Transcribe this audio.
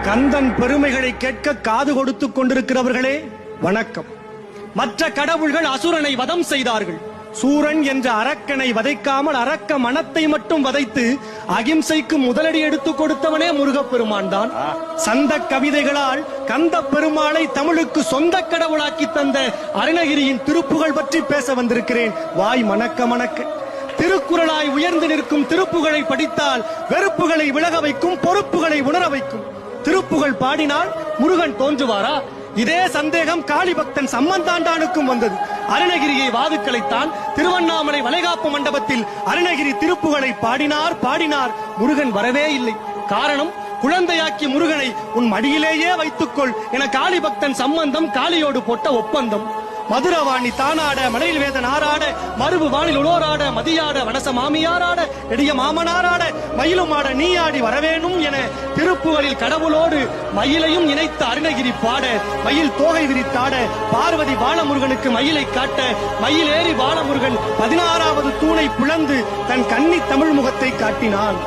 கந்தன் பெருமைகளை கேட்க காது கொடுத்துக் கொண்டிருக்கிறவர்களே வணக்கம். மற்ற கடவுள்கள் அசுரனை வதம் செய்தார்கள். சூரன் என்ற அரக்கனை வதைக்காமல் அரக்க மனத்தை மட்டும் வதைத்து அகிம்சைக்கு முதலடி எடுத்துக் கொடுத்தவனே முருகப்பெருமான் தான். சந்த கவிதைகளால் கந்த பெருமாளை தமிழுக்கு சொந்த கடவுளாக்கி தந்த அருணகிரியின் திருப்புகழ் பற்றி பேச வந்திருக்கிறேன். வாய் மணக்க மணக்க. திருக்குறளாய் உயர்ந்து நிற்கும் திருப்புகழை படித்தால் வெறுப்புகளை விலக வைக்கும், பொறுப்புகளை உணர வைக்கும். திருப்புகழ் பாடினால் முருகன் தோன்றுவாரா? இதே சந்தேகம் காளி பக்தன் சம்பந்தாண்டானுக்கும் வந்தது. அருணகிரியை வாதுக்களைத்தான். திருவண்ணாமலை வளைகாப்பு மண்டபத்தில் அருணகிரி திருப்புகழை பாடினார். முருகன் வரவே இல்லை. காரணம், குழந்தையாக்கி முருகனை உன் மடியிலேயே வைத்துக்கொள் என காளி பக்தன் சம்பந்தம் காளியோடு போட்ட ஒப்பந்தம். மதுரவாணி தானாட, மலையில் வேதன் ஆறாட, மறுபு வானில் உளோராட, மதியாட, வனச மாமியாராட, நெடிய மாமனாராட, மயிலுமாட நீயாடி வரவேணும் என திருப்புகழில் கடவுளோடு மயிலையும் இணைத்த அருணகிரி பாட, மயில் தோகை விரித்தாட, பார்வதி பாலமுருகனுக்கு மயிலை காட்ட, மயில் ஏறி பாலமுருகன் 16வது தூணை பிளந்து தன் கன்னி தமிழ் முகத்தை காட்டினான்.